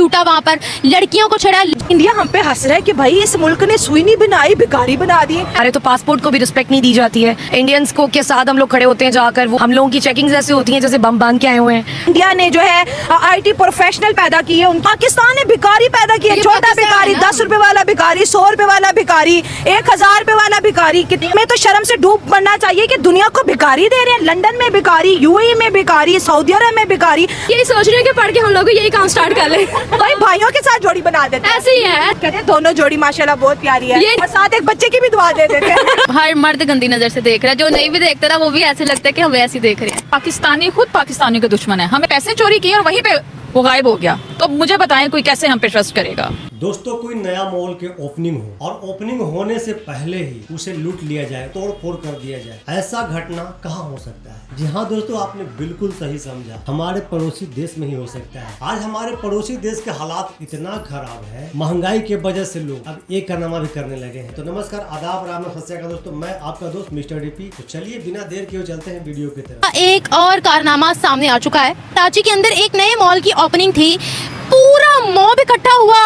लूटा वहाँ पर, लड़कियों को छेड़ा। इंडिया हम पे हंस रहा है कि भाई इस मुल्क ने सुई नहीं बनाई, भिखारी बना दिए। अरे तो पासपोर्ट को भी रिस्पेक्ट नहीं दी जाती है। इंडियंस को के साथ हम लोग खड़े होते हैं जाकर, वो हम लोगों की चेकिंग ऐसे होती है जैसे बम बांध के आए हुए हैं। इंडिया ने जो है IT प्रोफेशनल पैदा किए, पाकिस्तान ने भिखारी पैदा किए। छोटा भिखारी, 10 रुपए वाला भिखारी, 100 रुपए वाला भिखारी, 1000 रुपए वाला भिखारी। में तो शर्म से डूब मरना चाहिए कि दुनिया को भिखारी दे रहे हैं। लंदन में भिखारी, UAE में भिखारी, सऊदी अरब में भिखारी। यही सोच रहे हैं कि पढ़ के हम लोग यही काम स्टार्ट कर ले, भाई भाइयों के साथ जोड़ी बना देते हैं। ऐसे ही है। कहते हैं दोनों जोड़ी माशाल्लाह बहुत प्यारी है, और साथ एक बच्चे की भी दुआ दे देते हैं। हर मर्द गंदी नजर से देख रहा है, जो नहीं भी देखता ना वो भी ऐसे लगता है कि हम ऐसे देख रहे हैं। पाकिस्तानी खुद पाकिस्तानियों के दुश्मन है। हमें पैसे चोरी किए और वहीं पे वो गायब हो गया, तो मुझे बताएं कोई कैसे हम पे ट्रस्ट करेगा। दोस्तों, कोई नया मॉल के ओपनिंग हो और ओपनिंग होने से पहले ही उसे लूट लिया जाए, तोड़ फोड़ कर दिया जाए, ऐसा घटना कहाँ हो सकता है? जी हाँ दोस्तों, आपने बिल्कुल सही समझा, हमारे पड़ोसी देश में ही हो सकता है। आज हमारे पड़ोसी देश के हालात इतना खराब है, महंगाई के वजह से लोग अब एक कारनामा भी करने लगे हैं। तो नमस्कार, आदाब, राम सत्याकाल दोस्तों, मैं आपका दोस्त मिस्टर DP। तो चलिए बिना देर किए चलते हैं वीडियो की तरफ। एक और कारनामा सामने आ चुका है। कराची के अंदर एक नए मॉल की ओपनिंग थी, पूरा मॉब इकट्ठा हुआ,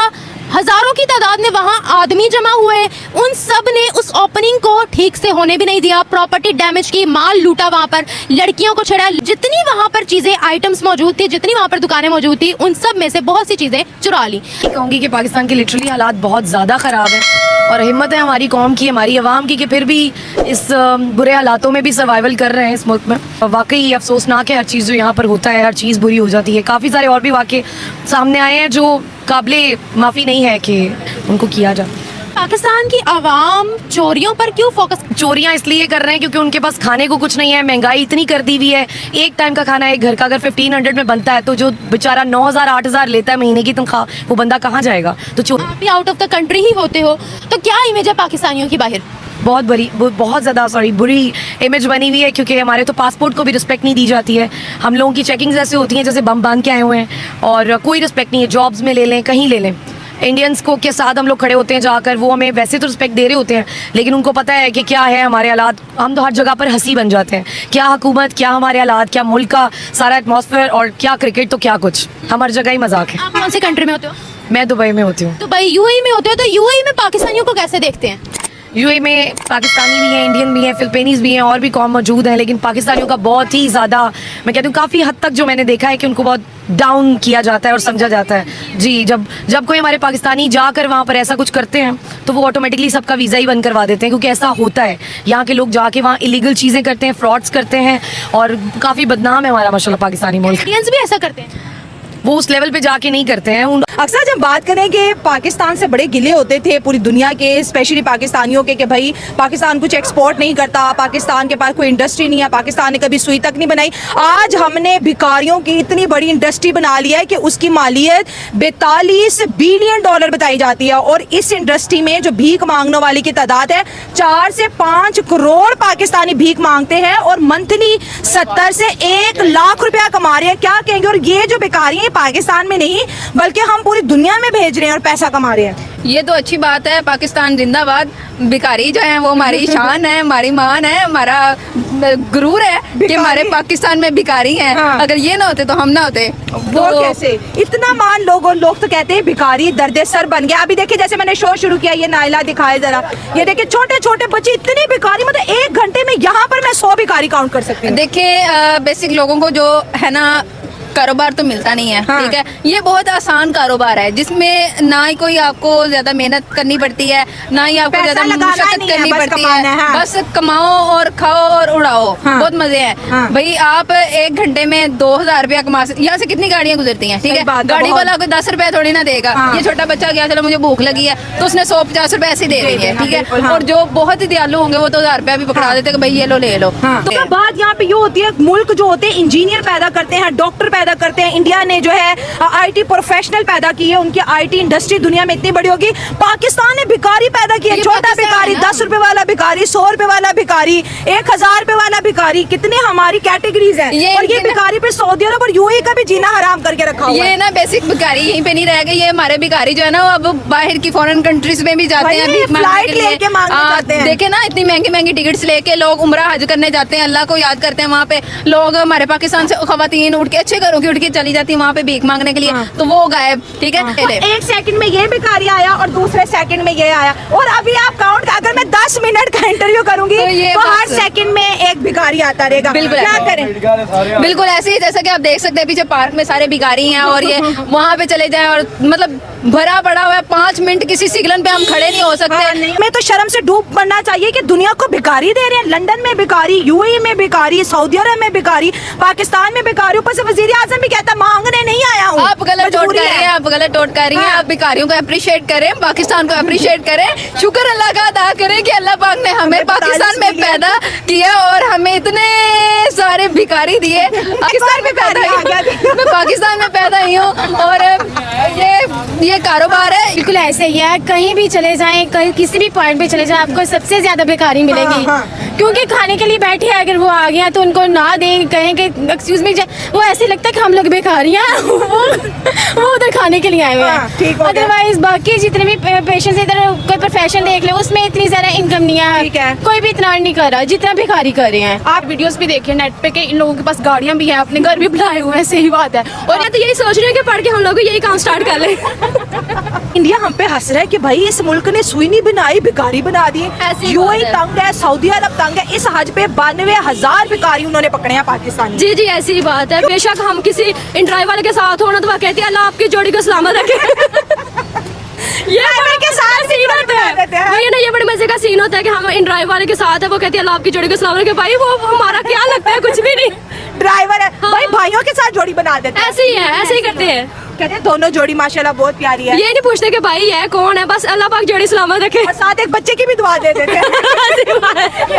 हजारों की तादाद में वहाँ आदमी जमा हुए। उन सब ने उस ओपनिंग को ठीक से होने भी नहीं दिया, प्रॉपर्टी डैमेज की, माल लूटा वहाँ पर, लड़कियों को छेड़ा। जितनी वहाँ पर चीजें, आइटम्स मौजूद थी, जितनी वहाँ पर दुकानें मौजूद थी, उन सब में से बहुत सी चीजें चुरा ली। कहूँगी कि पाकिस्तान के लिटरली हालात बहुत ज़्यादा ख़राब है, और हिम्मत है हमारी कौम की, हमारी आवाम की, कि फिर भी इस बुरे हालातों में भी सर्वाइवल कर रहे हैं इस मुल्क में। वाकई अफसोसनाक है हर चीज़ जो यहाँ पर होता है, हर चीज़ बुरी हो जाती है। काफ़ी सारे और भी वाक़े सामने आए हैं जो काबिले माफ़ी नहीं है कि उनको किया जाए। पाकिस्तान की आवाम चोरियों पर क्यों फोकस? चोरियां इसलिए कर रहे हैं क्योंकि उनके पास खाने को कुछ नहीं है, महंगाई इतनी कर दी हुई है। एक टाइम का खाना एक घर का अगर 1500 में बनता है, तो जो बेचारा 9000 8000 लेता है महीने की तनख्वाह, वो बंदा कहाँ जाएगा? तो आप भी आउट ऑफ द कंट्री ही होते हो, तो क्या इमेज है पाकिस्तानियों की बाहर? बहुत ज़्यादा बुरी इमेज बनी हुई है, क्योंकि हमारे तो पासपोर्ट को भी रिस्पेक्ट नहीं दी जाती है। हम लोगों की चेकिंग ऐसे होती हैं जैसे बम बांध के आए हुए हैं, और कोई रिस्पेक्ट नहीं है। जॉब्स में ले लें, कहीं ले लें, इंडियंस को के साथ हम लोग खड़े होते हैं जाकर, वो हमें वैसे तो रिस्पेक्ट दे रहे होते हैं, लेकिन उनको पता है कि क्या है हमारे हालात। हम तो हर जगह पर हंसी बन जाते हैं, क्या हुकूमत, क्या हमारे हालात, क्या मुल्क का सारा एटमॉस्फेयर, और क्या क्रिकेट, तो क्या कुछ, हम हर जगह ही मजाक है। आप कौन से कंट्री में होते हो? मैं दुबई में होती हूँ। दुबई, UAE में होते हो, तो UAE में पाकिस्तानियों को कैसे देखते हैं? UAE में पाकिस्तानी भी हैं, इंडियन भी हैं, फिलिपीनीज भी हैं, और भी कौम मौजूद हैं, लेकिन पाकिस्तानियों का बहुत ही ज़्यादा, मैं कहती हूँ काफ़ी हद तक जो मैंने देखा है कि उनको बहुत डाउन किया जाता है और समझा जाता है। जी, जब कोई हमारे पाकिस्तानी जाकर वहाँ पर ऐसा कुछ करते हैं, तो वो ऑटोमेटिकली सबका वीज़ा ही बंद करवा देते हैं, क्योंकि ऐसा होता है। यहाँ के लोग जाके वहाँ इलीगल चीज़ें करते हैं, फ्रॉड्स करते हैं, और काफ़ी बदनाम है हमारा माशाल्लाह पाकिस्तानी मुल्क। इंडियंस भी ऐसा करते हैं? वो उस लेवल पे जाके नहीं करते हैं। अक्सर जब बात करें कि पाकिस्तान से बड़े गिले होते थे पूरी दुनिया के, स्पेशली पाकिस्तानियों के, कि भाई पाकिस्तान कुछ एक्सपोर्ट नहीं करता, पाकिस्तान के पास कोई इंडस्ट्री नहीं है, पाकिस्तान ने कभी सुई तक नहीं बनाई। आज हमने भिखारियों की इतनी बड़ी इंडस्ट्री बना ली है कि उसकी मालियत 42 बिलियन डॉलर बताई जाती है, और इस इंडस्ट्री में जो भीख मांगने वाली की तादाद है 4 से 5 करोड़ पाकिस्तानी भीख मांगते हैं, और मंथली 70 से 1 लाख रुपया कमा रहे हैं। क्या कहेंगे? और ये जो भिखारी है पाकिस्तान में नहीं बल्कि हम पूरी दुनिया में भेज रहे हैं और पैसा कमा रहे हैं। ये तो अच्छी बात है, पाकिस्तान जिंदाबाद। भिखारी जो है वो हमारी शान है, हमारी मान है, हमारा गुरूर है कि हमारे पाकिस्तान में भिखारी हैं। हाँ। अगर ये ना होते तो हम ना होते। वो कैसे? इतना मान लोग तो कहते हैं भिखारी दर्द सर बन गया। अभी देखिए, जैसे मैंने शो शुरू किया, ये नाइला दिखाए जरा, ये देखिए छोटे छोटे बच्चे इतने भिखारी, मतलब 1 घंटे में यहाँ पर मैं 100 भिखारी काउंट कर सकती हूँ। देखिए, बेसिक लोगों को जो है ना कारोबार तो मिलता नहीं है। हाँ। ठीक है, ये बहुत आसान कारोबार है, जिसमें ना ही कोई आपको ज्यादा मेहनत करनी पड़ती है, ना ही आपको ज्यादा मशक्कत करनी पड़ती है। हाँ। बस कमाओ और खाओ और उड़ाओ। हाँ। बहुत मजे हैं। हाँ। भाई आप 1 घंटे में 2000 रुपया कमा सकते। यहाँ से कितनी गाड़ियाँ गुजरती हैं, ठीक है, गाड़ी वाला कोई 10 रुपया थोड़ी ना देगा। हाँ। ये छोटा बच्चा गया, चलो मुझे भूख लगी है, तो उसने 150 रुपए ऐसे दे रही है, ठीक है। और जो बहुत ही दयालु होंगे वो तो 1000 रुपया भी पकड़ा देते भाई ये लो ले लो। तो बात यहाँ पे ये होती है, मुल्क जो होते हैं इंजीनियर पैदा करते हैं, डॉक्टर पैदा करते हैं। इंडिया ने जो है IT प्रोफेशनल पैदा किए, उनकी IT इंडस्ट्री दुनिया में इतनी बड़ी होगी। पाकिस्तान ने भिखारी पैदा किया, छोटा भिखारी, 10 रुपए वाला भिखारी, 100 रुपए वाला भिखारी, 1000 रुपए वाला भिखारी। कितने हमारी कैटेगरीज हैं, और ये भिखारी पे सऊदी अरब और UAE का भी जीना हराम करके रखा हुआ है। ये ना बेसिक भिखारी यहीं पे नहीं रह गए, ये हमारे भिखारी जो है ना वो अब बाहर की फॉरेन कंट्रीज में भी जाते हैं, देखे ना इतनी महंगी महंगी टिकट्स लेके लोग उम्रा हज करने जाते हैं, अल्लाह को याद करते हैं। वहाँ पे लोग हमारे पाकिस्तान से खवातीन उठ के अच्छे घरों की उठ के चली जाती वहाँ पे भीख मांगने के लिए, तो वो गायब। ठीक है, एक सेकंड में ये भिखारी आया और दूसरे सेकंड में ये आया, और अभी आप काउंट, अगर मैं 10 मिनट का इंटरव्यू करूंगी तो ये तो हर बस- सेकंड में एक भिखारी आता रहेगा। बिल्कुल क्या ऐसा। करें? बिल्कुल ऐसे ही, जैसा कि आप देख सकते हैं पीछे पार्क में सारे भिखारी हैं, और ये वहाँ पे चले जाएं और मतलब भरा पड़ा हुआ है, 5 मिनट किसी सिग्नल पे हम खड़े नहीं हो सकते। हमें तो शर्म से डूब मरना चाहिए कि दुनिया को भिखारी दे रहे हैं। लंदन में भिखारी, यूएई में भिखारी, सऊदी अरब में भिखारी, पाकिस्तान में भिखारी, ऊपर से वजीर आजम भी कहता मांगने नहीं आया हूँ। आप गलत नोट कर रही हैं, आप गलत नोट कर रही हैं। आप भिखारियों को अप्रिशिएट करें, पाकिस्तान को अप्रिशिएट करें, शुक्र अल्लाह का अदा करें कि अल्लाह पाक ने हमें पाकिस्तान में पैदा किया और हमें इतने सारे भिखारी दिए। पाकिस्तान में पैदा मैं पाकिस्तान में पैदा ही हूँ, और ये कारोबार है। बिल्कुल ऐसे ही है, कहीं भी चले जाएं, कहीं किसी भी पॉइंट पे चले जाएं, आपको सबसे ज्यादा बेकारी मिलेगी। क्योंकि खाने के लिए बैठे हैं, अगर वो आ गया तो उनको ना दें, कहें कि एक्सक्यूज मी, वो ऐसे लगता है कि हम लोग बेकारी हैं। वो उधर खाने के लिए आए हुए हैं। अदरवाइज बाकी जितने भी पेशेंट्स, इधर कोई प्रोफेशन देख ले, उसमें इतनी ज्यादा इनकम नहीं है, कोई भी इतना नहीं कर रहा जितना भिखारी कर रहे हैं। आप वीडियोस भी देखिए नेट पे कि इन लोगों के पास गाड़ियां भी हैं, अपने घर भी बुलाए हुए हैं, सही बात है। और मैं तो यही सोच रही हूँ कि पढ़ के हम लोग भी यही काम स्टार्ट कर ले। इंडिया हम पे हंस रहा है कि भाई इस मुल्क ने सुई नहीं बनाई, भिखारी बना दिए। यूएई तंग है, सऊदी अरब तंग है। इस हज पे 92,000 भिखारी उन्होंने पकड़े हैं पाकिस्तानी। जी जी ऐसी ही बात है। बेशक हम किसी ड्राइवर वाले के साथ हो ना, तो वह कहती है अल्लाह आपकी जोड़ी को सलामत रखे। ये के साथ सीन होता है भैया ना, ये बड़े मजे का सीन होता है कि हम इन ड्राइवर वाले के साथ है, वो कहती है अल्लाह आपकी जोड़ी को सलामत रखे। भाई वो हमारा क्या लगता है, कुछ भी नहीं। ड्राइवर है भाई, भाइयों के साथ जोड़ी बना देते हैं। ऐसे ही है, ऐसे ही करते हैं। कहते हैं दोनों जोड़ी माशाल्लाह बहुत प्यारी है। ये नहीं पूछते कि भाई है कौन है, बस अल्लाह पाक जोड़ी सलामत रखे। और साथ एक बच्चे की भी दुआ दे देते हैं।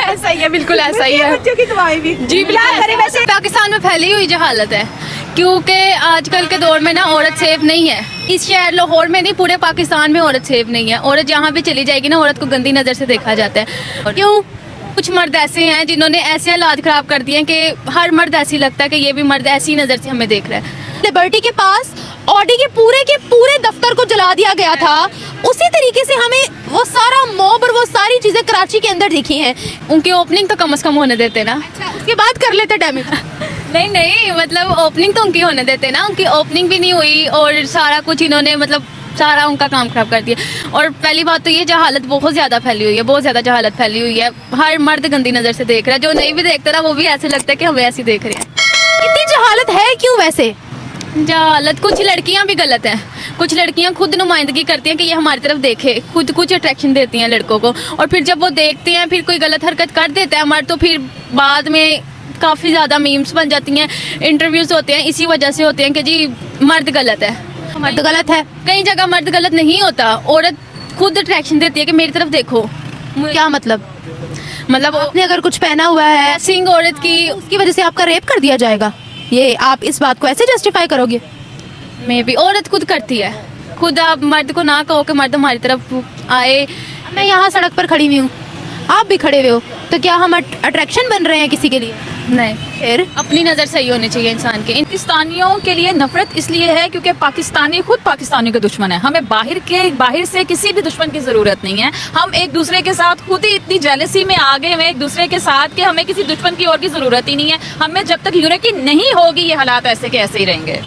ऐसा ही है, बिल्कुल ऐसा ही है। बच्चे की दुआएं भी। जी, क्या करें वैसे? पाकिस्तान में फैली हुई जहालत है, क्योंकि आजकल के दौर में ना औरत सेफ नहीं है। इस शहर लाहौर में नहीं, पूरे पाकिस्तान में औरत सेफ नहीं है। औरत जहाँ भी चली जाएगी ना, औरत को गंदी नज़र से देखा जाता है। और क्यों? कुछ मर्द ऐसे हैं जिन्होंने ऐसे हालात खराब कर दिए हैं कि हर मर्द ऐसी लगता है कि ये भी मर्द ऐसी नज़र से हमें देख रहा है। लिबर्टी के पास ऑडी के पूरे दफ्तर को जला दिया गया था। उसी तरीके से हमें वो सारा मॉब और वो सारी चीजें कराची के अंदर दिखी हैं। उनकी ओपनिंग तो कम से कम होने देते ना। उसके बाद कर लेते डैमेज। नहीं नहीं, मतलब ओपनिंग तो उनकी होने देते ना। उनकी ओपनिंग भी नहीं हुई और सारा कुछ इन्होंने मतलब सारा उनका काम खराब कर दिया। और पहली बात तो ये जहालत बहुत ज़्यादा फैली हुई है, बहुत ज़्यादा जहालत फैली हुई है। हर मर्द गंदी नज़र से देख रहा है, जो नहीं भी देखता ना वो भी ऐसे लगता है कि हमें ऐसे देख रहे हैं। इतनी जहालत है क्यों वैसे? जहालत, कुछ लड़कियां भी गलत हैं। कुछ लड़कियां खुद नुमाइंदगी करती हैं कि ये हमारी तरफ देखे, खुद कुछ अट्रैक्शन देती हैं लड़कों को, और फिर जब वो देखते हैं फिर कोई गलत हरकत कर देता है हमारे, तो फिर बाद में काफ़ी ज़्यादा मीम्स बन जाती हैं, इंटरव्यूज़ होते हैं, इसी वजह से होते हैं कि जी मर्द गलत है। मर्द गलत है? कई जगह मर्द गलत नहीं होता, औरत खुद अट्रैक्शन देती है कि मेरी तरफ देखो। क्या मतलब? मतलब आपने अगर कुछ पहना हुआ है, सिंग औरत की, उसकी वजह से आपका रेप कर दिया जाएगा, ये आप इस बात को ऐसे जस्टिफाई करोगे? में भी औरत खुद करती है। खुद आप मर्द को ना कहो कि मर्द हमारी तरफ आए। मैं यहाँ सड़क पर खड़ी हुई हूँ, आप भी खड़े हुए हो, तो क्या हम अट्रैक्शन बन रहे हैं किसी के लिए? नहीं, फिर अपनी नज़र सही होनी चाहिए इंसान की। पाकिस्तानियों के लिए नफरत इसलिए है क्योंकि पाकिस्तानी खुद पाकिस्तानियों के दुश्मन है। हमें बाहर से किसी भी दुश्मन की ज़रूरत नहीं है। हम एक दूसरे के साथ खुद ही इतनी जेलसी में आ गए हैं एक दूसरे के साथ कि हमें किसी दुश्मन की और की ज़रूरत ही नहीं है। हमें जब तक यूनिटी नहीं होगी ये हालात ऐसे के ऐसे ही रहेंगे।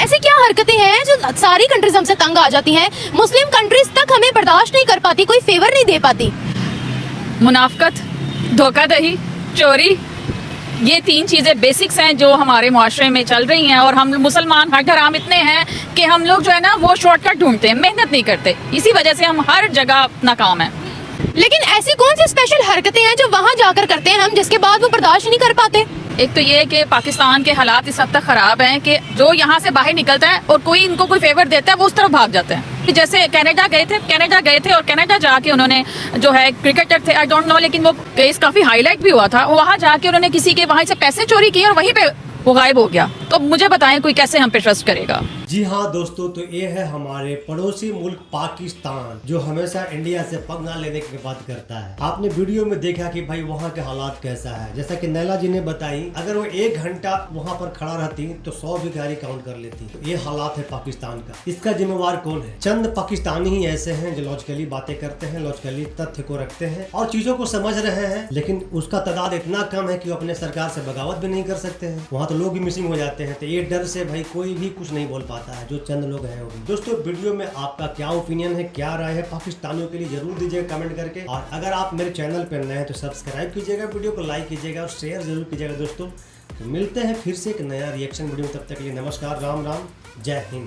ऐसी क्या हरकतें हैं जो सारी कंट्रीज हमसे तंग आ जाती हैं? मुस्लिम कंट्रीज तक हमें बर्दाश्त नहीं कर पाती, कोई फेवर नहीं दे पाती। मुनाफकत, धोखाधड़ी, चोरी, ये 3 चीज़ें बेसिक्स हैं जो हमारे मुआशरे में चल रही हैं। और हम मुसलमान हराम इतने हैं कि हम लोग जो है ना वो शॉर्टकट ढूंढते हैं, मेहनत नहीं करते। इसी वजह से हम हर जगह नाकाम हैं। लेकिन ऐसी कौन सी स्पेशल हरकतें हैं जो वहाँ जाकर करते हैं हम, जिसके बाद वो बर्दाश्त नहीं कर पाते? एक तो ये कि पाकिस्तान के हालात इस हद तक ख़राब हैं कि जो यहाँ से बाहर निकलता है और कोई इनको कोई फेवर देता है वो उस तरफ भाग जाते हैं। जैसे कनाडा गए थे और कनाडा जाके उन्होंने जो है क्रिकेटर थे, आई डोंट नो, लेकिन वो केस काफ़ी हाईलाइट भी हुआ था। वहाँ जाके उन्होंने किसी के वहाँ से पैसे चोरी किए और वहीं पे वो गायब हो गया। तो मुझे बताएं कोई कैसे हम पे ट्रस्ट करेगा? जी हाँ दोस्तों, तो ये है हमारे पड़ोसी मुल्क पाकिस्तान, जो हमेशा इंडिया से पंगा लेने की बात करता है। आपने वीडियो में देखा कि भाई वहाँ के हालात कैसा है। जैसा कि नैला जी ने बताई, अगर वो 1 घंटा वहाँ पर खड़ा रहती तो 100 भी गाड़ी काउंट कर लेती। तो ये हालात है पाकिस्तान का। इसका जिम्मेवार कौन है? चंद पाकिस्तानी ही ऐसे हैं जो लॉजिकली बातें करते हैं, लॉजिकली तथ्य को रखते हैं और चीजों को समझ रहे हैं, लेकिन उसका तादाद इतना कम है कि वो अपने सरकार से बगावत भी नहीं कर सकते हैं। वहाँ तो लोग भी मिसिंग हो जाते हैं। तो ये डर से भाई कोई भी कुछ नहीं बोल पाता है, जो चंद लोग हैं वो भी। दोस्तों, वीडियो में आपका क्या ओपिनियन है, क्या राय है पाकिस्तानियों के लिए, जरूर दीजिएगा कमेंट करके। और अगर आप मेरे चैनल पर नए हैं तो सब्सक्राइब कीजिएगा, वीडियो को लाइक कीजिएगा और शेयर जरूर कीजिएगा। दोस्तों, तो मिलते हैं फिर से एक नया रिएक्शन वीडियो। तब तक के लिए नमस्कार, राम राम, जय हिंद।